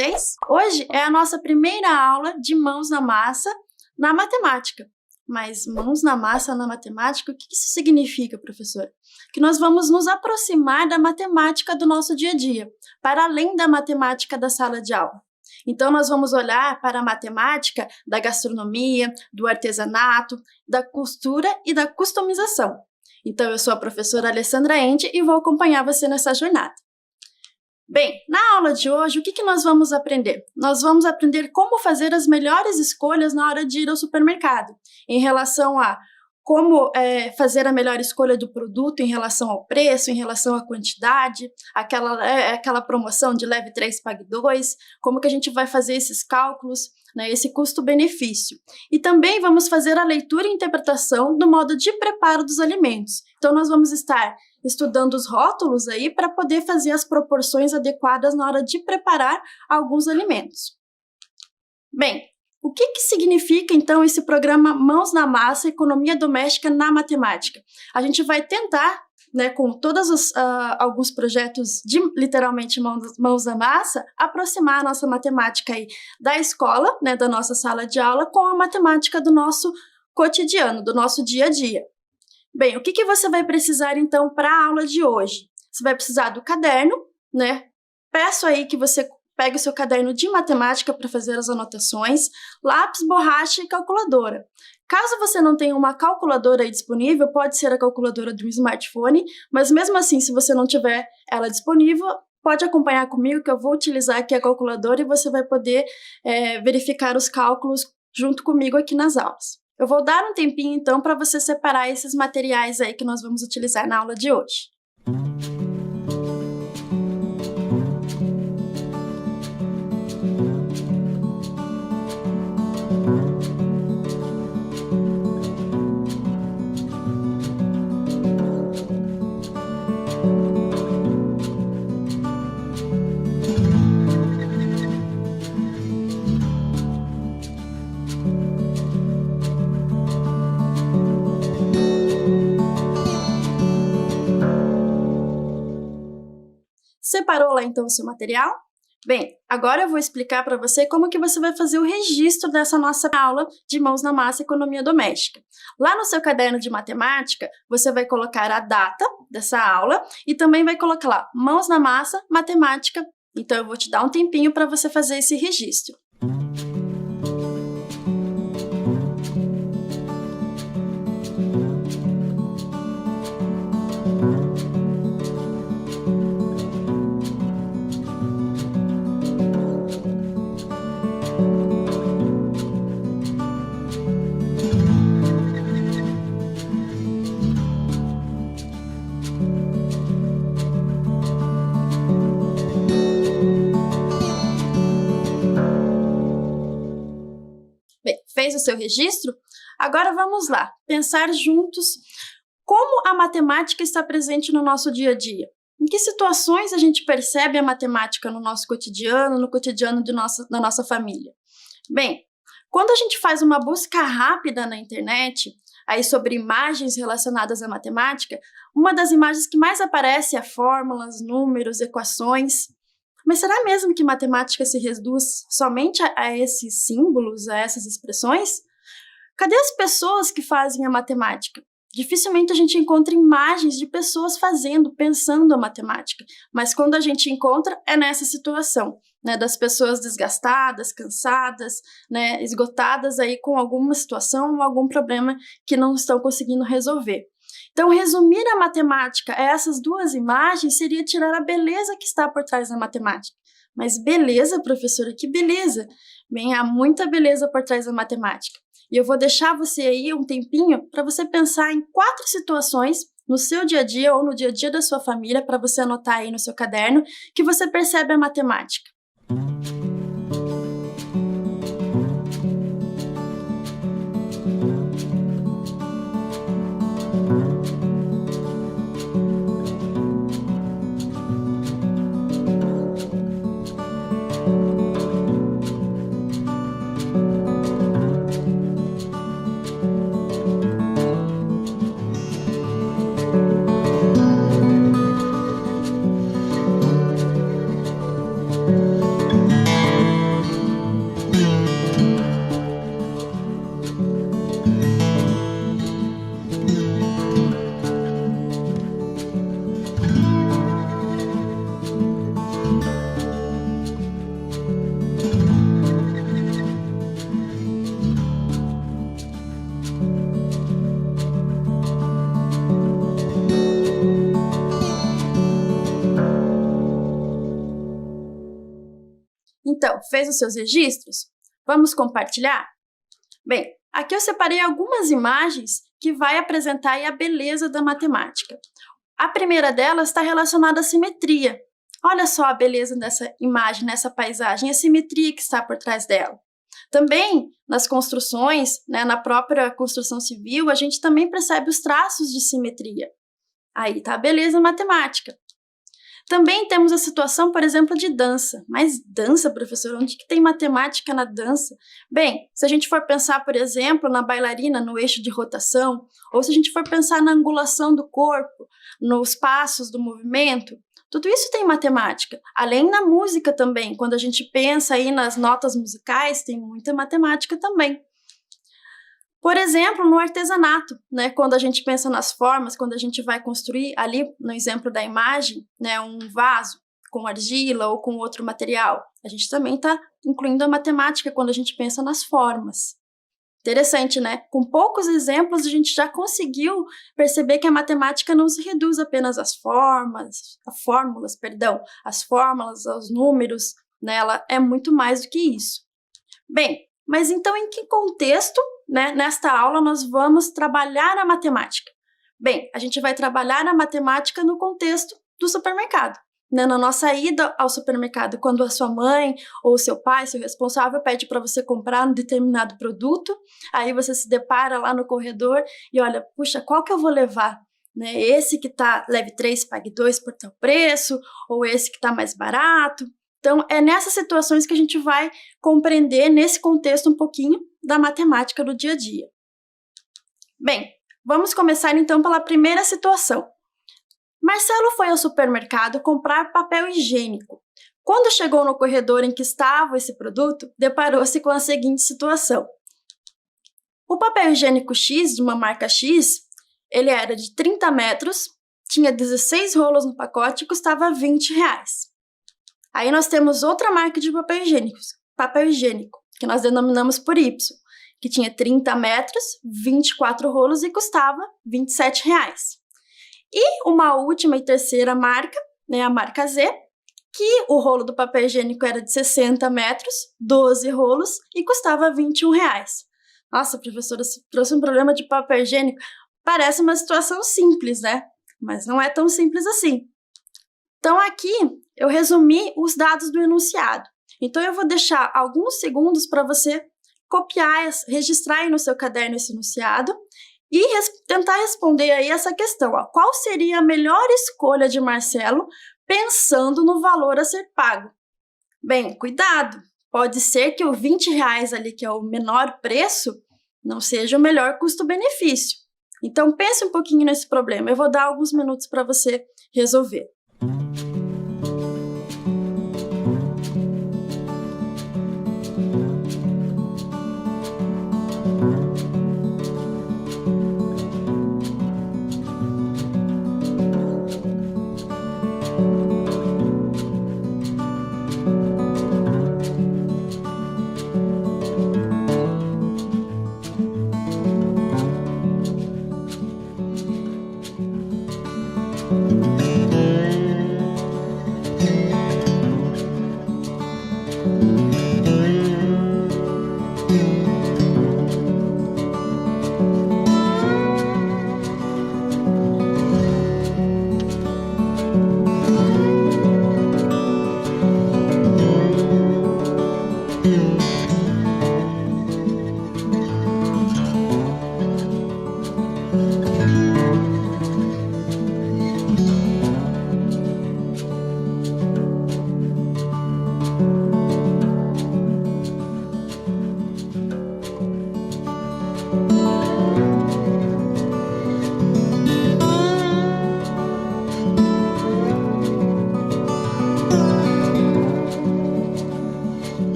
vocês? Hoje é a nossa primeira aula de mãos na massa na matemática. Mas mãos na massa na matemática, o que isso significa, professora? Que nós vamos nos aproximar da matemática do nosso dia a dia, para além da matemática da sala de aula. Então, nós vamos olhar para a matemática da gastronomia, do artesanato, da costura e da customização. Então, eu sou a professora Alessandra Ende e vou acompanhar você nessa jornada. Bem, na aula de hoje, o que nós vamos aprender? Nós vamos aprender como fazer as melhores escolhas na hora de ir ao supermercado, em relação a como fazer a melhor escolha do produto em relação ao preço, em relação à quantidade, aquela promoção de leve 3, pague 2, como que a gente vai fazer esses cálculos, né, esse custo-benefício. E também vamos fazer a leitura e interpretação do modo de preparo dos alimentos. Então, nós vamos estar estudando os rótulos aí para poder fazer as proporções adequadas na hora de preparar alguns alimentos. Bem, o que significa, então, esse programa Mãos na Massa, Economia Doméstica na Matemática? A gente vai tentar, né, com todos alguns projetos de, literalmente, mãos na massa, aproximar a nossa matemática aí da escola, né, da nossa sala de aula, com a matemática do nosso cotidiano, do nosso dia a dia. Bem, o que você vai precisar, então, para a aula de hoje? Você vai precisar do caderno, né? Peço aí que você pegue o seu caderno de matemática para fazer as anotações, lápis, borracha e calculadora. Caso você não tenha uma calculadora aí disponível, pode ser a calculadora do smartphone, mas mesmo assim, se você não tiver ela disponível, pode acompanhar comigo que eu vou utilizar aqui a calculadora e você vai poder verificar os cálculos junto comigo aqui nas aulas. Eu vou dar um tempinho, então, para você separar esses materiais aí que nós vamos utilizar na aula de hoje. Separou lá então o seu material? Bem, agora eu vou explicar para você como que você vai fazer o registro dessa nossa aula de Mãos na Massa Economia Doméstica. Lá no seu caderno de matemática, você vai colocar a data dessa aula e também vai colocar lá Mãos na Massa Matemática. Então eu vou te dar um tempinho para você fazer esse registro. Bem, fez o seu registro? Agora vamos lá, pensar juntos como a matemática está presente no nosso dia a dia. Em que situações a gente percebe a matemática no nosso cotidiano, no cotidiano da nossa família? Bem, quando a gente faz uma busca rápida na internet, aí sobre imagens relacionadas à matemática, uma das imagens que mais aparece é fórmulas, números, equações. Mas será mesmo que matemática se reduz somente a esses símbolos, a essas expressões? Cadê as pessoas que fazem a matemática? Dificilmente a gente encontra imagens de pessoas fazendo, pensando a matemática, mas quando a gente encontra é nessa situação, né, das pessoas desgastadas, cansadas, né, esgotadas aí com alguma situação ou algum problema que não estão conseguindo resolver. Então, resumir a matemática a essas duas imagens seria tirar a beleza que está por trás da matemática. Mas beleza, professora, que beleza! Bem, há muita beleza por trás da matemática. E eu vou deixar você aí um tempinho para você pensar em 4 situações no seu dia a dia ou no dia a dia da sua família, para você anotar aí no seu caderno, que você percebe a matemática. Então, fez os seus registros? Vamos compartilhar? Bem, aqui eu separei algumas imagens que vai apresentar aí a beleza da matemática. A primeira delas está relacionada à simetria. Olha só a beleza dessa imagem, nessa paisagem, a simetria que está por trás dela. Também, nas construções, né, na própria construção civil, a gente também percebe os traços de simetria. Aí está a beleza matemática. Também temos a situação, por exemplo, de dança. Mas dança, professor, onde que tem matemática na dança? Bem, se a gente for pensar, por exemplo, na bailarina, no eixo de rotação, ou se a gente for pensar na angulação do corpo, nos passos do movimento, tudo isso tem matemática. Além na música também, quando a gente pensa aí nas notas musicais, tem muita matemática também. Por exemplo, no artesanato, né, quando a gente pensa nas formas, quando a gente vai construir ali, no exemplo da imagem, né, um vaso com argila ou com outro material, a gente também está incluindo a matemática quando a gente pensa nas formas. Interessante, né? Com poucos exemplos, a gente já conseguiu perceber que a matemática não se reduz apenas às fórmulas, aos números, né? Ela é muito mais do que isso. Bem, mas então em que contexto, né, nesta aula nós vamos trabalhar a matemática? Bem, a gente vai trabalhar a matemática no contexto do supermercado. Né, na nossa ida ao supermercado, quando a sua mãe ou seu pai, seu responsável, pede para você comprar um determinado produto, aí você se depara lá no corredor e olha, puxa, qual que eu vou levar? Né, esse que tá, leve 3, pague 2 por tal preço, ou esse que está mais barato. Então, é nessas situações que a gente vai compreender, nesse contexto, um pouquinho da matemática do dia a dia. Bem, vamos começar então pela primeira situação. Marcelo foi ao supermercado comprar papel higiênico. Quando chegou no corredor em que estava esse produto, deparou-se com a seguinte situação. O papel higiênico X, de uma marca X, ele era de 30 metros, tinha 16 rolos no pacote e custava R$20. Aí nós temos outra marca de papel higiênico, que nós denominamos por Y, que tinha 30 metros, 24 rolos e custava R$27. E uma última e terceira marca, né, a marca Z, que o rolo do papel higiênico era de 60 metros, 12 rolos e custava R$21. Nossa, professora, você trouxe um problema de papel higiênico. Parece uma situação simples, né? Mas não é tão simples assim. Então aqui eu resumi os dados do enunciado. Então eu vou deixar alguns segundos para você copiar, registrar aí no seu caderno esse enunciado e tentar responder aí essa questão. Ó. Qual seria a melhor escolha de Marcelo pensando no valor a ser pago? Bem, cuidado! Pode ser que o R$20 ali, que é o menor preço, não seja o melhor custo-benefício. Então pense um pouquinho nesse problema. Eu vou dar alguns minutos para você resolver.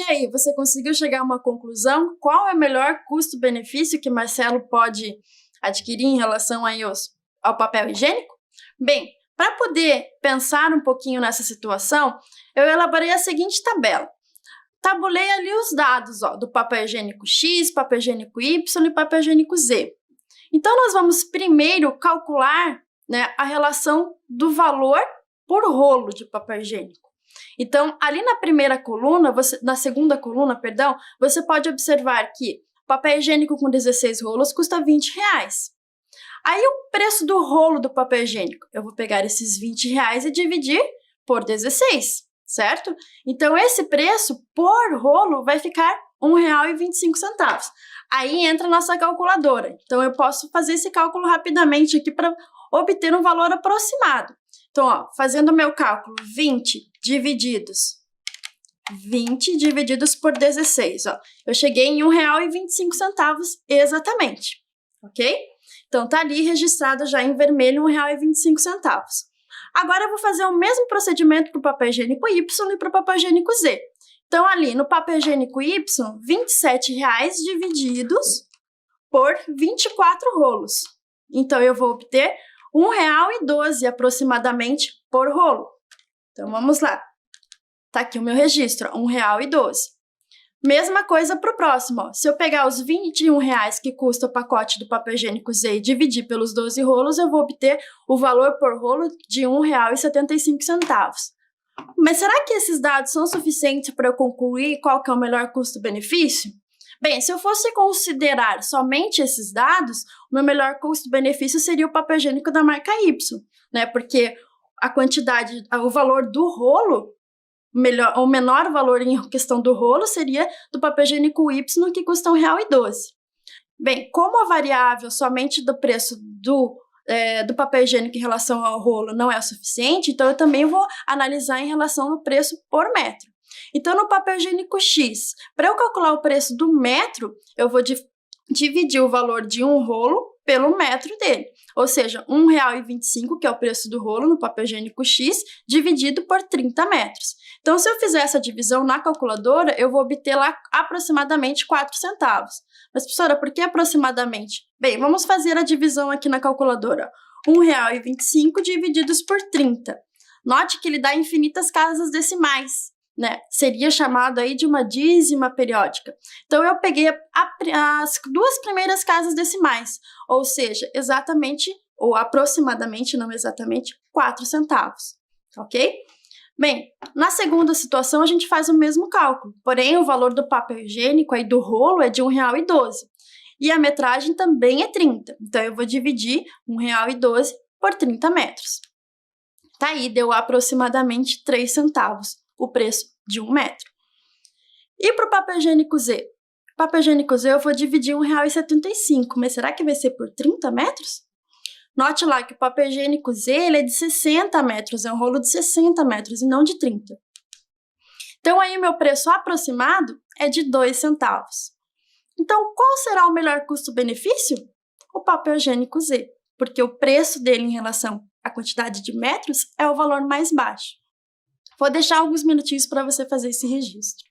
aí, você conseguiu chegar a uma conclusão? Qual é o melhor custo-benefício que Marcelo pode adquirir em relação aí ao papel higiênico? Bem, para poder pensar um pouquinho nessa situação, eu elaborei a seguinte tabela. Tabulei ali os dados do papel higiênico X, papel higiênico Y e papel higiênico Z. Então, nós vamos primeiro calcular, né, a relação do valor por rolo de papel higiênico. Então, ali na primeira coluna, na segunda coluna, perdão, você pode observar que papel higiênico com 16 rolos custa R$20. Aí, o preço do rolo do papel higiênico, eu vou pegar esses R$20 e dividir por 16, certo? Então, esse preço por rolo vai ficar R$1,25. Aí entra a nossa calculadora. Então, eu posso fazer esse cálculo rapidamente aqui para obter um valor aproximado. Então, fazendo o meu cálculo, 20 divididos por 16, eu cheguei em R$1,25 exatamente, ok? Então, tá ali registrado já em vermelho R$1,25. Agora, eu vou fazer o mesmo procedimento para o papel higiênico Y e para o papel higiênico Z. Então, ali no papel higiênico Y, R$27 divididos por 24 rolos. Então, eu vou obter R$1,12 aproximadamente por rolo. Então, vamos lá. Tá aqui o meu registro, R$1,12. Mesma coisa para o próximo. Se eu pegar os R$21 que custa o pacote do papel higiênico Z e dividir pelos 12 rolos, eu vou obter o valor por rolo de R$1,75. Mas será que esses dados são suficientes para eu concluir qual que é o melhor custo-benefício? Bem, se eu fosse considerar somente esses dados, o meu melhor custo-benefício seria o papel higiênico da marca Y, né? Porque a quantidade, o valor do rolo, o menor valor em questão do rolo seria do papel higiênico Y, que custa R$1,12. Bem, como a variável somente do preço do papel higiênico em relação ao rolo não é o suficiente, então eu também vou analisar em relação ao preço por metro. Então, no papel higiênico X, para eu calcular o preço do metro, eu vou dividir o valor de um rolo pelo metro dele. Ou seja, R$1,25, que é o preço do rolo no papel higiênico X, dividido por 30 metros. Então, se eu fizer essa divisão na calculadora, eu vou obter lá aproximadamente 4 centavos. Mas, professora, por que aproximadamente? Bem, vamos fazer a divisão aqui na calculadora. R$1,25 divididos por 30. Note que ele dá infinitas casas decimais, né? Seria chamado aí de uma dízima periódica. Então, eu peguei as duas primeiras casas decimais, ou seja, exatamente, ou aproximadamente, não exatamente, 4 centavos, ok? Bem, na segunda situação, a gente faz o mesmo cálculo, porém, o valor do papel higiênico aí do rolo é de R$1,12. E a metragem também é 30. Então, eu vou dividir R$1,12 por 30 metros. Tá aí, deu aproximadamente 3 centavos o preço de 1 metro. E para o papel higiênico Z? O papel higiênico Z eu vou dividir R$1,75, mas será que vai ser por 30 metros? Note lá que o papel higiênico Z ele é de 60 metros, é um rolo de 60 metros e não de 30. Então, aí o meu preço aproximado é de 2 centavos. Então, qual será o melhor custo-benefício? O papel higiênico Z, porque o preço dele em relação à quantidade de metros é o valor mais baixo. Vou deixar alguns minutinhos para você fazer esse registro.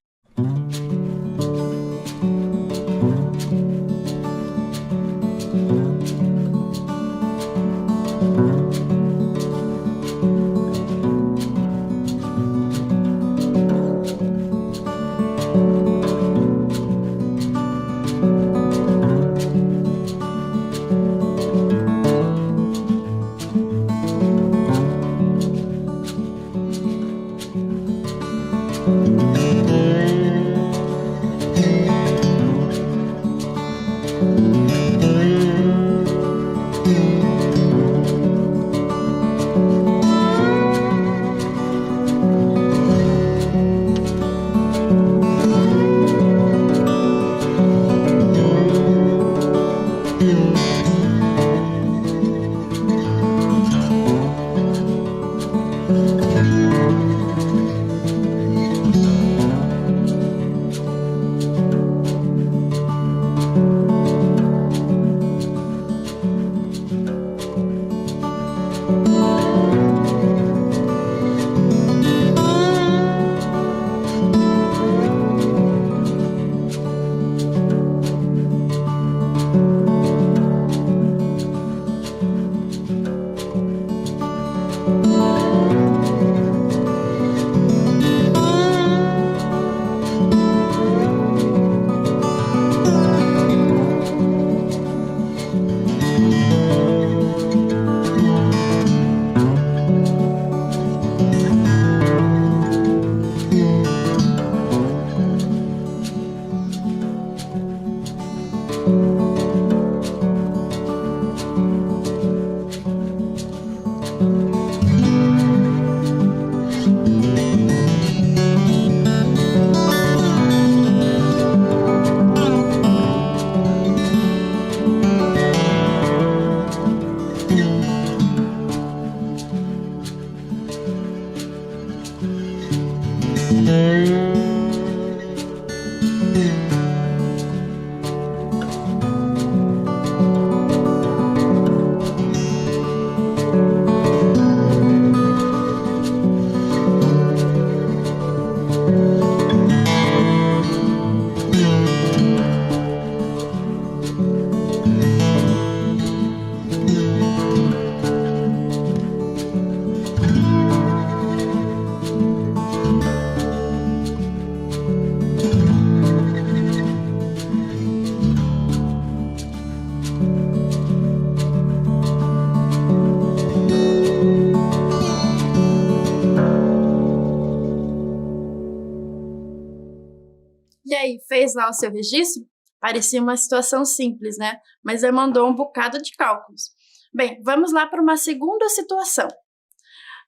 E aí, fez lá o seu registro? Parecia uma situação simples, né? Mas demandou um bocado de cálculos. Bem, vamos lá para uma segunda situação.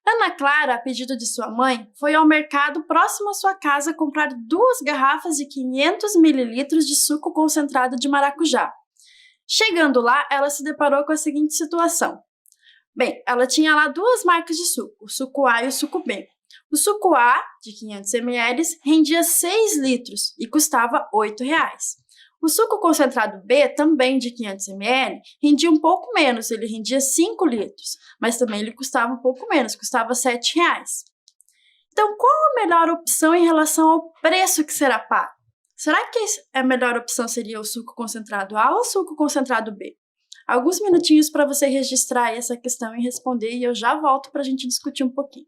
Ana Clara, a pedido de sua mãe, foi ao mercado próximo à sua casa comprar 2 garrafas de 500 mililitros de suco concentrado de maracujá. Chegando lá, ela se deparou com a seguinte situação. Bem, ela tinha lá 2 marcas de suco, o suco A e o suco B. O suco A, de 500 ml, rendia 6 litros e custava R$ 8. O suco concentrado B, também de 500 ml, rendia um pouco menos, ele rendia 5 litros, mas também ele custava um pouco menos, custava R$ 7. Então, qual a melhor opção em relação ao preço que será pago? Será que a melhor opção seria o suco concentrado A ou o suco concentrado B? Alguns minutinhos para você registrar essa questão e responder, e eu já volto para a gente discutir um pouquinho.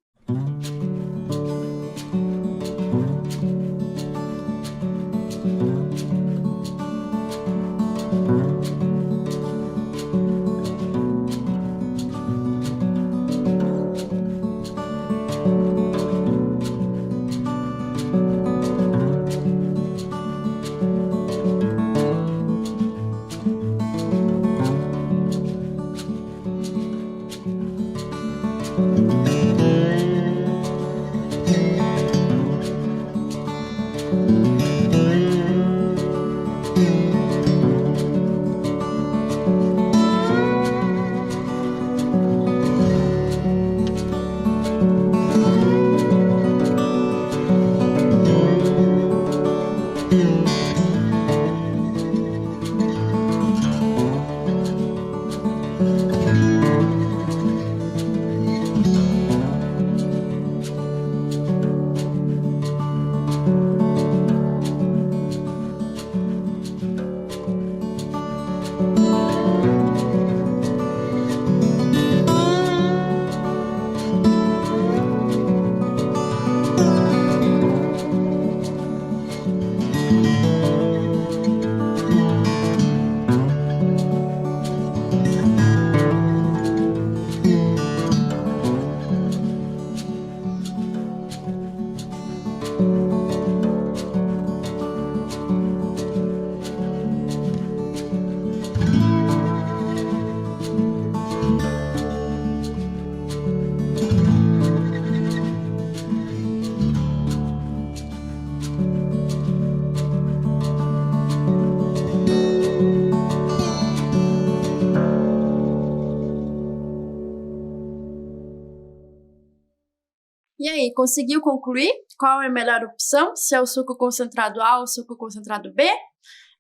E aí, conseguiu concluir qual é a melhor opção? Se é o suco concentrado A ou o suco concentrado B?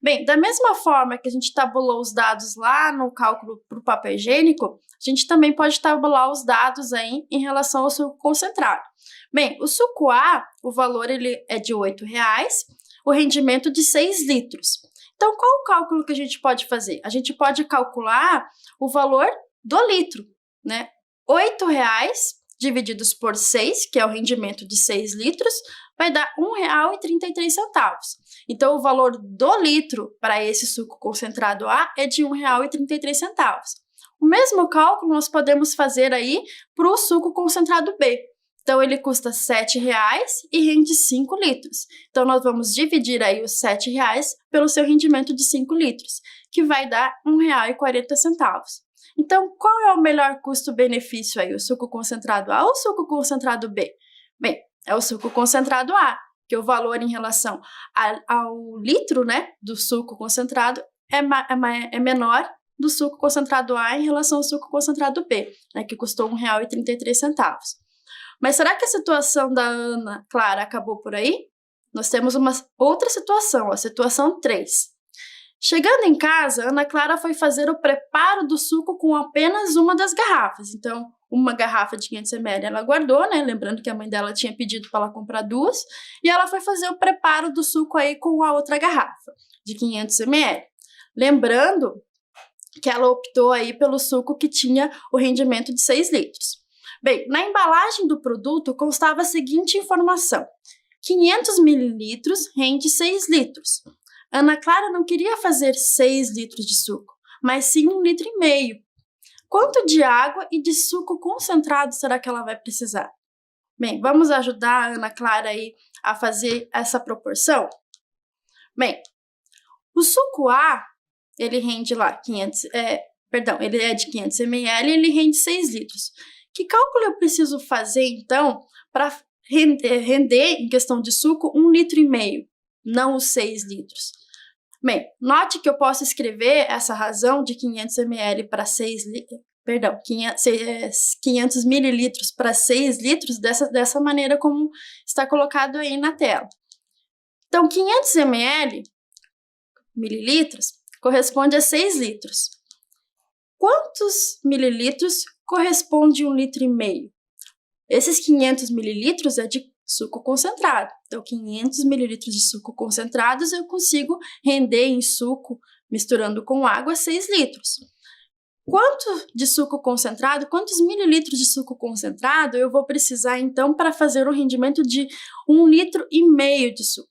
Bem, da mesma forma que a gente tabulou os dados lá no cálculo para o papel higiênico, a gente também pode tabular os dados aí em relação ao suco concentrado. Bem, o suco A, o valor ele é de R$ 8, o rendimento de 6 litros. Então, qual o cálculo que a gente pode fazer? A gente pode calcular o valor do litro, né? R$ 8,00 divididos por 6, que é o rendimento de 6 litros, vai dar R$ 1,33. Então, o valor do litro para esse suco concentrado A é de R$ 1,33. O mesmo cálculo nós podemos fazer aí para o suco concentrado B. Então, ele custa R$ 7,00 e rende 5 litros. Então, nós vamos dividir aí os R$ 7,00 pelo seu rendimento de 5 litros, que vai dar R$ 1,40. Então, qual é o melhor custo-benefício aí? O suco concentrado A ou o suco concentrado B? Bem, é o suco concentrado A, que o valor em relação ao litro, né, do suco concentrado é menor do suco concentrado A em relação ao suco concentrado B, né, que custou R$ 1,33. Mas será que a situação da Ana Clara acabou por aí? Nós temos uma outra situação, a situação 3. Chegando em casa, Ana Clara foi fazer o preparo do suco com apenas uma das garrafas. Então, uma garrafa de 500 ml ela guardou, né? Lembrando que a mãe dela tinha pedido para ela comprar 2. E ela foi fazer o preparo do suco aí com a outra garrafa de 500 ml. Lembrando que ela optou aí pelo suco que tinha o rendimento de 6 litros. Bem, na embalagem do produto constava a seguinte informação: 500 mililitros rende 6 litros. Ana Clara não queria fazer 6 litros de suco, mas sim 1,5 litro. Quanto de água e de suco concentrado será que ela vai precisar? Bem, vamos ajudar a Ana Clara aí a fazer essa proporção? Bem, o suco A, ele rende lá ele é de 500 ml e ele rende 6 litros. Que cálculo eu preciso fazer, então, para render, em questão de suco, 1,5 litro, não os 6 litros? Bem, note que eu posso escrever essa razão de 500 ml para 500 mililitros para 6 litros dessa maneira como está colocado aí na tela. Então, 500 mililitros corresponde a 6 litros. Quantos mililitros corresponde a 1,5 litro? Esses 500 mililitros é de suco concentrado. Então, 500 mililitros de suco concentrados eu consigo render em suco, misturando com água, 6 litros. Quantos mililitros de suco concentrado eu vou precisar, então, para fazer um rendimento de 1,5 litro de suco?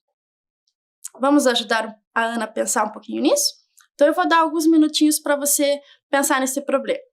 Vamos ajudar a Ana a pensar um pouquinho nisso? Então, eu vou dar alguns minutinhos para você pensar nesse problema.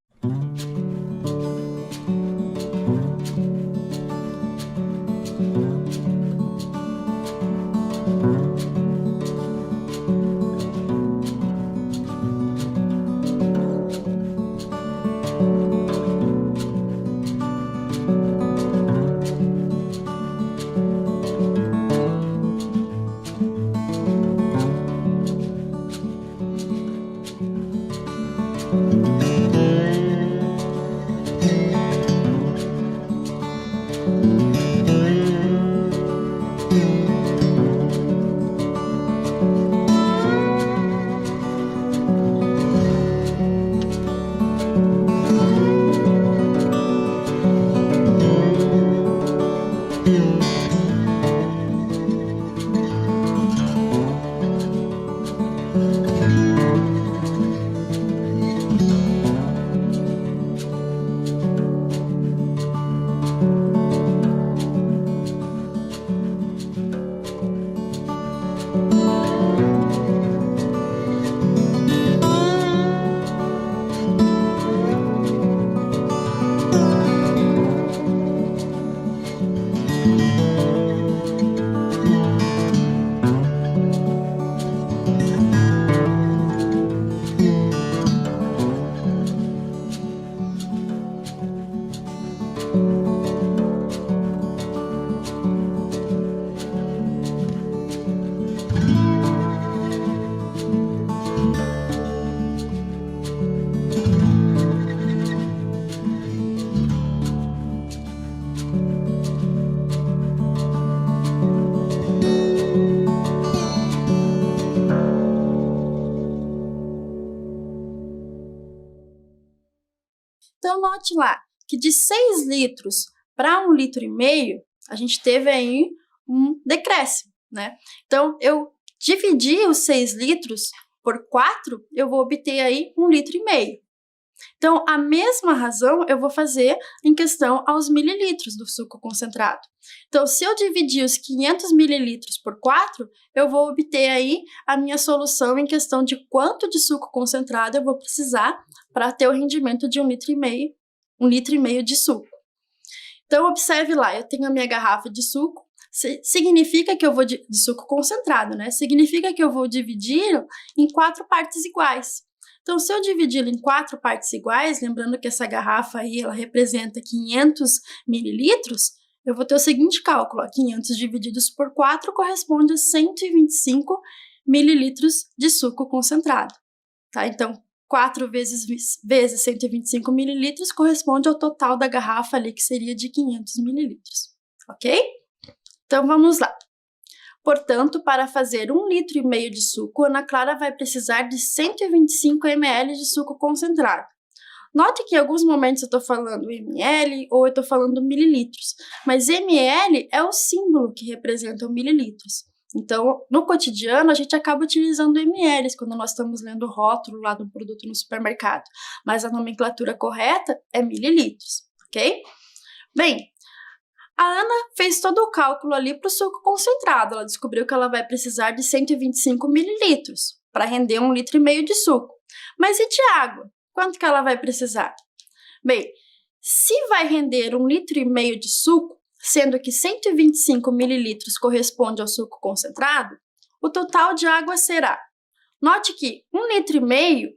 Então, note lá que de 6 litros para 1,5 litro, a gente teve aí um decréscimo, né? Então, eu dividi os 6 litros por 4, eu vou obter aí 1,5 litro. Então, a mesma razão eu vou fazer em questão aos mililitros do suco concentrado. Então, se eu dividir os 500 mililitros por 4, eu vou obter aí a minha solução em questão de quanto de suco concentrado eu vou precisar para ter o rendimento de 1,5 litro de suco. Então, observe lá, eu tenho a minha garrafa de suco, significa que eu vou de suco concentrado, né? Significa que eu vou dividi-lo em 4 partes iguais. Então, se eu dividi-lo em 4 partes iguais, lembrando que essa garrafa aí, ela representa 500 mililitros, eu vou ter o seguinte cálculo, ó, 500 divididos por 4 corresponde a 125 mililitros de suco concentrado, tá? Então, 4 vezes 125 mililitros corresponde ao total da garrafa ali, que seria de 500 mililitros, ok? Então, vamos lá. Portanto, para fazer 1,5 litro de suco, Ana Clara vai precisar de 125 ml de suco concentrado. Note que em alguns momentos eu estou falando ml ou eu estou falando mililitros, mas ml é o símbolo que representa o mililitros. Então, no cotidiano, a gente acaba utilizando ml quando nós estamos lendo o rótulo lá do produto no supermercado, mas a nomenclatura correta é mililitros, ok? Bem, a Ana fez todo o cálculo ali para o suco concentrado. Ela descobriu que ela vai precisar de 125 mililitros para render 1,5 litro de suco. Mas e de água? Quanto que ela vai precisar? Bem, se vai render 1,5 litro de suco, sendo que 125 mililitros corresponde ao suco concentrado, o total de água será... Note que 1,5 litro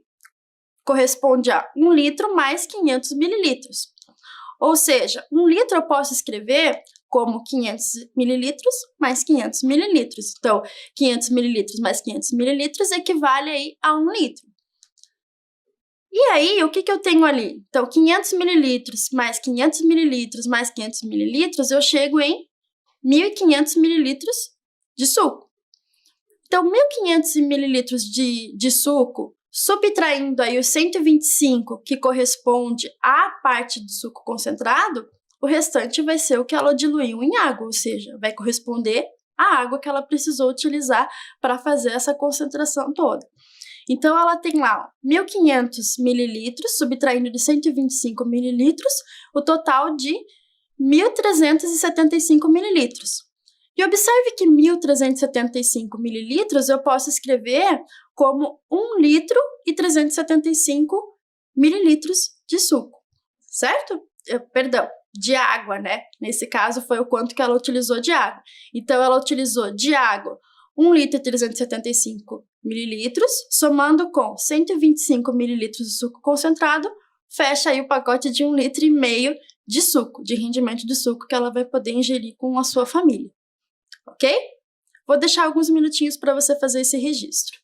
corresponde a 1 litro mais 500 mililitros. Ou seja, 1 litro eu posso escrever como 500 mililitros mais 500 mililitros. Então, 500 mililitros mais 500 mililitros equivale aí a 1 litro. E aí, o que eu tenho ali? Então, 500 mililitros mais 500 mililitros mais 500 mililitros, eu chego em 1.500 mililitros de suco. Então, 1.500 mililitros de suco, subtraindo aí os 125, que corresponde à parte do suco concentrado, o restante vai ser o que ela diluiu em água, ou seja, vai corresponder à água que ela precisou utilizar para fazer essa concentração toda. Então, ela tem lá 1.500 mililitros, subtraindo de 125 mililitros, o total de 1.375 mililitros. E observe que 1.375 mililitros eu posso escrever como 1 litro e 375 mililitros de suco, certo? Perdão, de água, né? Nesse caso foi o quanto que ela utilizou de água. Então, ela utilizou de água 1 litro e 375 mililitros, somando com 125 mililitros de suco concentrado, fecha aí o pacote de 1,5 litro de suco, de rendimento de suco que ela vai poder ingerir com a sua família, ok? Vou deixar alguns minutinhos para você fazer esse registro.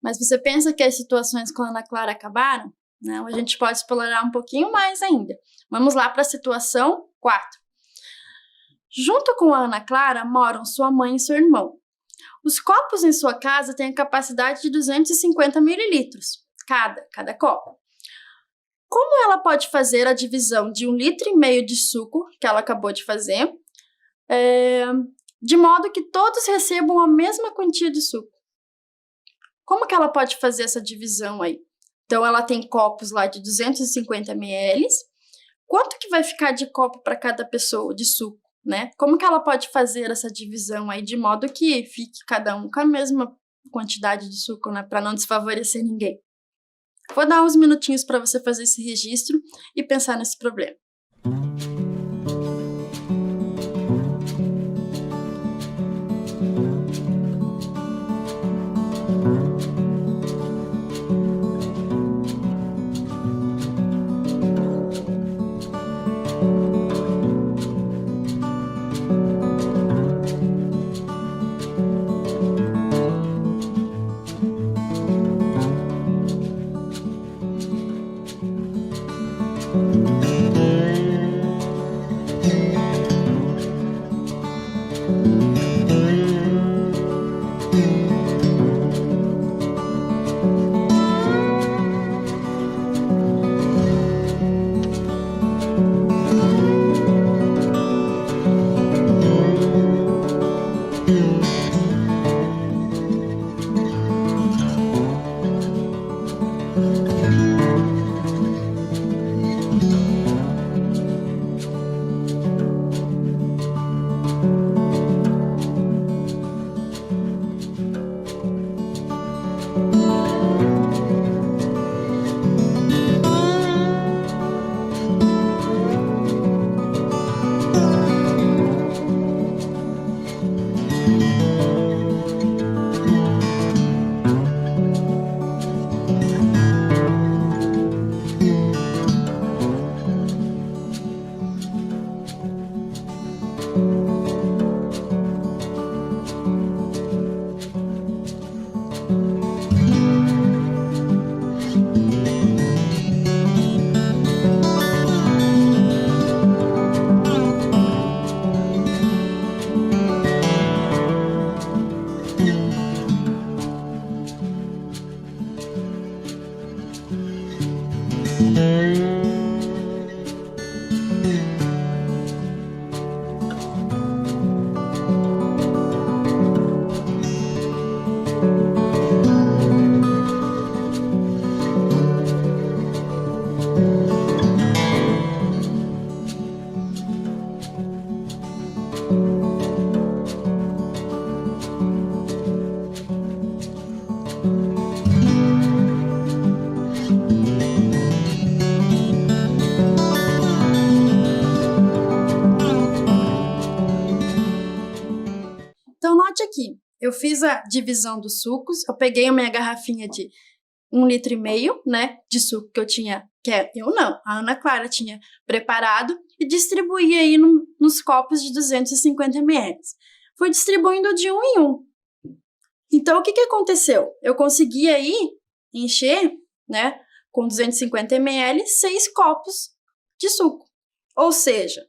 Mas você pensa que as situações com a Ana Clara acabaram? Não, a gente pode explorar um pouquinho mais ainda. Vamos lá para a situação 4. Junto com a Ana Clara moram sua mãe e seu irmão. Os copos em sua casa têm a capacidade de 250 mililitros, cada copo. Como ela pode fazer a divisão de 1,5 litro de suco, que ela acabou de fazer, de modo que todos recebam a mesma quantia de suco? Como que ela pode fazer essa divisão aí? Então, ela tem copos lá de 250 ml. Quanto que vai ficar de copo para cada pessoa de suco, né? Como que ela pode fazer essa divisão aí de modo que fique cada um com a mesma quantidade de suco, né? Para não desfavorecer ninguém. Vou dar uns minutinhos para você fazer esse registro e pensar nesse problema. Então, note aqui, eu fiz a divisão dos sucos, eu peguei a minha garrafinha de 1,5 litro, né, de suco que eu tinha, a Ana Clara tinha preparado e distribuí aí nos copos de 250 ml. Fui distribuindo de um em um. Então, o que aconteceu? Eu consegui aí encher, né, com 250 ml, 6 copos de suco. Ou seja,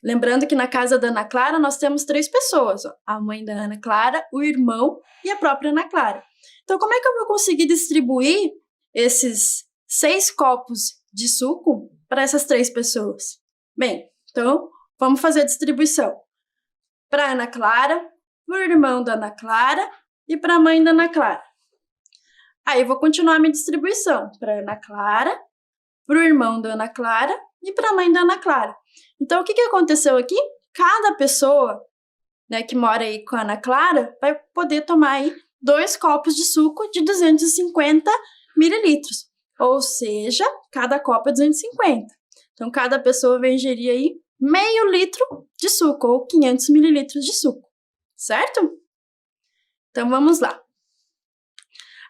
lembrando que na casa da Ana Clara nós temos 3 pessoas, ó, a mãe da Ana Clara, o irmão e a própria Ana Clara. Então, como é que eu vou conseguir distribuir esses 6 copos de suco para essas 3 pessoas? Bem, então, vamos fazer a distribuição para a Ana Clara, para o irmão da Ana Clara e para a mãe da Ana Clara. Aí, eu vou continuar a minha distribuição para a Ana Clara, para o irmão da Ana Clara e para a mãe da Ana Clara. Então, o que aconteceu aqui? Cada pessoa, né, que mora aí com a Ana Clara vai poder tomar aí 2 copos de suco de 250 mililitros. Ou seja, cada copo é 250. Então, cada pessoa vai ingerir aí meio litro de suco, ou 500 mililitros de suco. Certo? Então, vamos lá.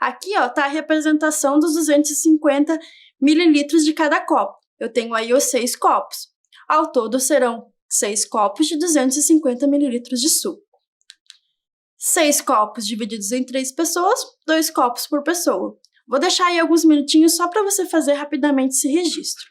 Aqui, ó, tá a representação dos 250 mililitros de cada copo. Eu tenho aí os 6 copos. Ao todo, serão 6 copos de 250 mililitros de suco. 6 copos divididos em 3 pessoas, 2 copos por pessoa. Vou deixar aí alguns minutinhos só para você fazer rapidamente esse registro.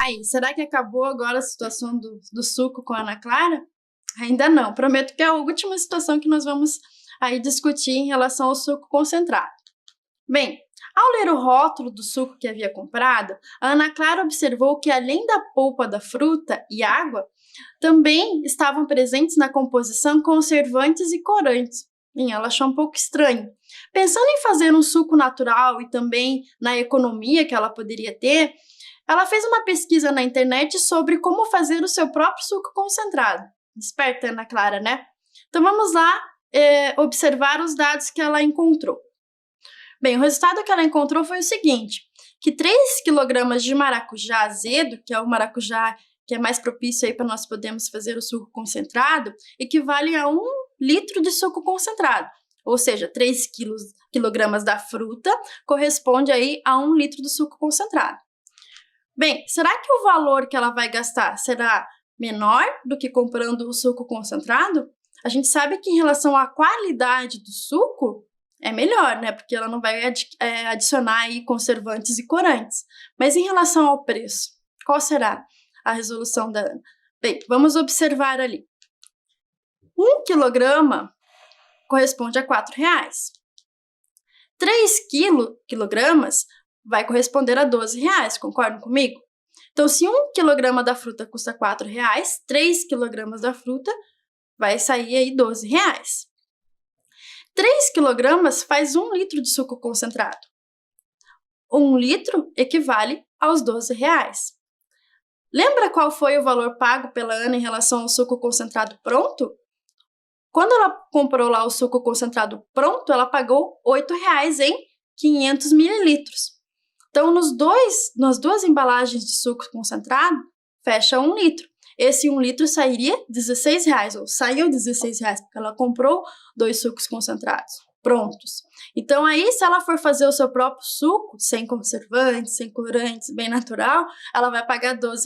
Aí, será que acabou agora a situação do suco com a Ana Clara? Ainda não. Prometo que é a última situação que nós vamos aí discutir em relação ao suco concentrado. Bem, ao ler o rótulo do suco que havia comprado, a Ana Clara observou que, além da polpa da fruta e água, também estavam presentes na composição conservantes e corantes. E ela achou um pouco estranho. Pensando em fazer um suco natural e também na economia que ela poderia ter, ela fez uma pesquisa na internet sobre como fazer o seu próprio suco concentrado. Esperta, Ana Clara, né? Então vamos lá observar os dados que ela encontrou. Bem, o resultado que ela encontrou foi o seguinte, que 3 kg de maracujá azedo, que é o maracujá que é mais propício aí para nós podermos fazer o suco concentrado, equivale a 1 litro de suco concentrado. Ou seja, 3 kg da fruta corresponde aí a 1 litro do suco concentrado. Bem, será que o valor que ela vai gastar será menor do que comprando o suco concentrado? A gente sabe que em relação à qualidade do suco, é melhor, né? Porque ela não vai adicionar aí conservantes e corantes. Mas em relação ao preço, qual será a resolução da Ana? Bem, vamos observar ali. 1 quilograma corresponde a R$4. 3 quilogramas vai corresponder a R$12, concordam comigo? Então, se 1 quilograma da fruta custa R$4, 3 quilogramas da fruta vai sair aí R$12. 3 quilogramas faz 1 litro de suco concentrado. 1 litro equivale aos R$12. Lembra qual foi o valor pago pela Ana em relação ao suco concentrado pronto? Quando ela comprou lá o suco concentrado pronto, ela pagou R$8 em 500 mililitros. Então, nas duas embalagens de suco concentrado, fecha 1 litro. Esse 1 litro sairia R$16, ou saiu R$16, porque ela comprou 2 sucos concentrados prontos. Então, aí, se ela for fazer o seu próprio suco, sem conservantes, sem corantes, bem natural, ela vai pagar R$12.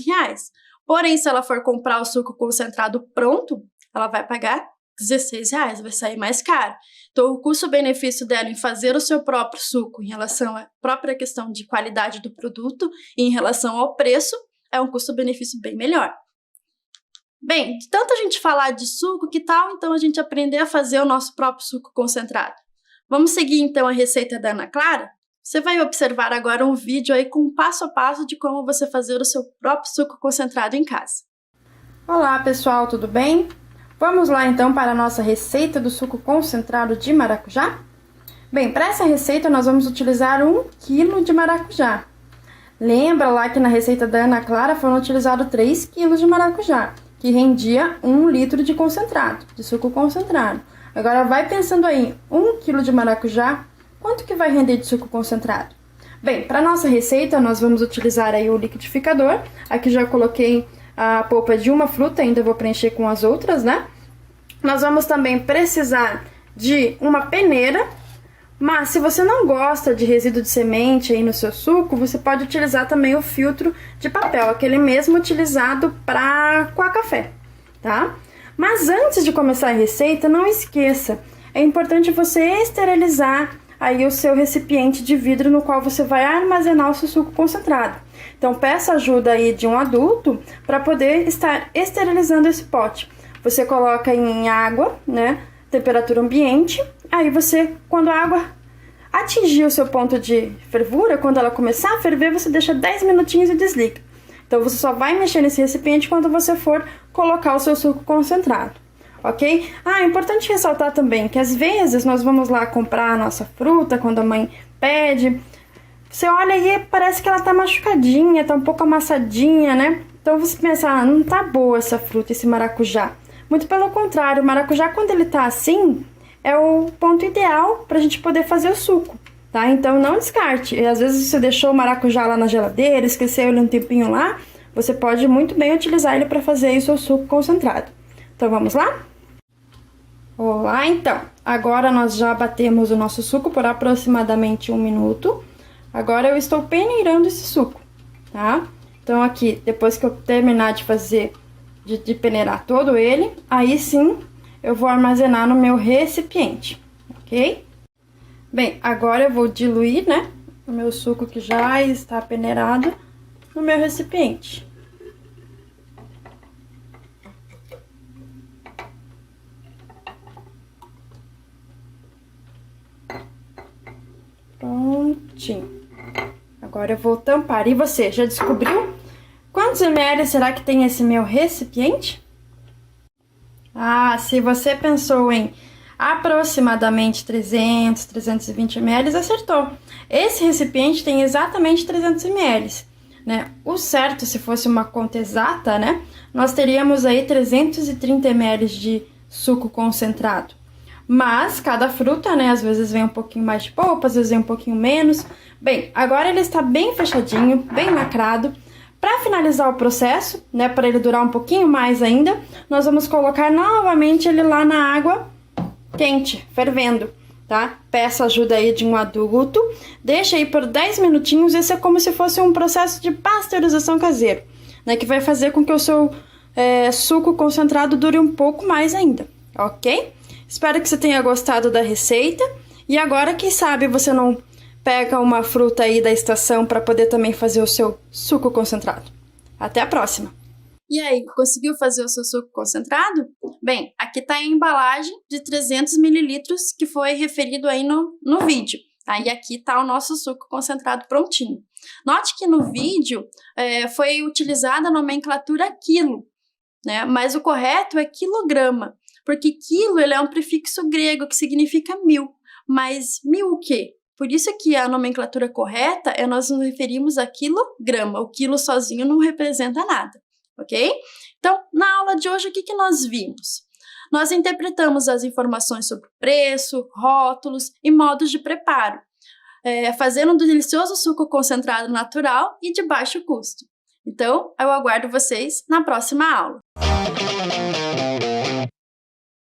Porém, se ela for comprar o suco concentrado pronto, ela vai pagar R$16, vai sair mais caro. Então, o custo-benefício dela em fazer o seu próprio suco em relação à própria questão de qualidade do produto e em relação ao preço, é um custo-benefício bem melhor. Bem, de tanto a gente falar de suco, que tal então a gente aprender a fazer o nosso próprio suco concentrado? Vamos seguir então a receita da Ana Clara? Você vai observar agora um vídeo aí com um passo a passo de como você fazer o seu próprio suco concentrado em casa. Olá pessoal, tudo bem? Vamos lá então para a nossa receita do suco concentrado de maracujá? Bem, para essa receita nós vamos utilizar 1 kg de maracujá. Lembra lá que na receita da Ana Clara foram utilizados 3 kg de maracujá, que rendia 1 litro de concentrado, de suco concentrado. Agora vai pensando aí, 1 kg de maracujá, quanto que vai render de suco concentrado? Bem, para nossa receita nós vamos utilizar aí o liquidificador. Aqui já coloquei a polpa de uma fruta, ainda vou preencher com as outras, né? Nós vamos também precisar de uma peneira, mas se você não gosta de resíduo de semente aí no seu suco, você pode utilizar também o filtro de papel, aquele mesmo utilizado para coar café, tá? Mas antes de começar a receita, não esqueça, é importante você esterilizar aí o seu recipiente de vidro no qual você vai armazenar o seu suco concentrado. Então, peça ajuda aí de um adulto para poder estar esterilizando esse pote. Você coloca em água, né, temperatura ambiente, aí você, quando a água atingir o seu ponto de fervura, quando ela começar a ferver, você deixa 10 minutinhos e desliga. Então, você só vai mexer nesse recipiente quando você for colocar o seu suco concentrado, ok? É importante ressaltar também que às vezes nós vamos lá comprar a nossa fruta, quando a mãe pede, você olha e parece que ela tá machucadinha, tá um pouco amassadinha, né? Então, você pensa, não tá boa essa fruta, esse maracujá. Muito pelo contrário, o maracujá, quando ele tá assim, é o ponto ideal pra gente poder fazer o suco, tá? Então, não descarte. E, às vezes, você deixou o maracujá lá na geladeira, esqueceu ele um tempinho lá, você pode muito bem utilizar ele para fazer aí o seu suco concentrado. Então, vamos lá? Olá, então. Agora, nós já batemos o nosso suco por aproximadamente 1 minuto. Agora, eu estou peneirando esse suco, tá? Então, aqui, depois que eu terminar de fazer, de peneirar todo ele, aí sim, eu vou armazenar no meu recipiente, ok? Bem, agora eu vou diluir, né, o meu suco que já está peneirado no meu recipiente. Prontinho. Agora eu vou tampar. E você, já descobriu quantos ml será que tem esse meu recipiente? Ah, se você pensou em aproximadamente 300, 320 ml, acertou. Esse recipiente tem exatamente 300 ml, né? O certo, se fosse uma conta exata, né? Nós teríamos aí 330 ml de suco concentrado. Mas cada fruta, né, às vezes vem um pouquinho mais de polpa, às vezes vem um pouquinho menos. Bem, agora ele está bem fechadinho, bem lacrado. Para finalizar o processo, né, para ele durar um pouquinho mais ainda, nós vamos colocar novamente ele lá na água quente, fervendo, tá? Peça ajuda aí de um adulto, deixa aí por 10 minutinhos, isso é como se fosse um processo de pasteurização caseiro, né, que vai fazer com que o seu suco concentrado dure um pouco mais ainda, ok? Espero que você tenha gostado da receita, e agora, quem sabe, você não pega uma fruta aí da estação para poder também fazer o seu suco concentrado. Até a próxima! E aí, conseguiu fazer o seu suco concentrado? Bem, aqui está a embalagem de 300 ml que foi referido aí no vídeo. Tá? E aqui está o nosso suco concentrado prontinho. Note que no vídeo foi utilizada a nomenclatura quilo, né? Mas o correto é quilograma, porque quilo ele é um prefixo grego que significa 1000. Mas 1000 o quê? Por isso que a nomenclatura correta nós nos referimos a quilograma. O quilo sozinho não representa nada, ok? Então, na aula de hoje, o que nós vimos? Nós interpretamos as informações sobre preço, rótulos e modos de preparo, fazendo um delicioso suco concentrado natural e de baixo custo. Então, eu aguardo vocês na próxima aula.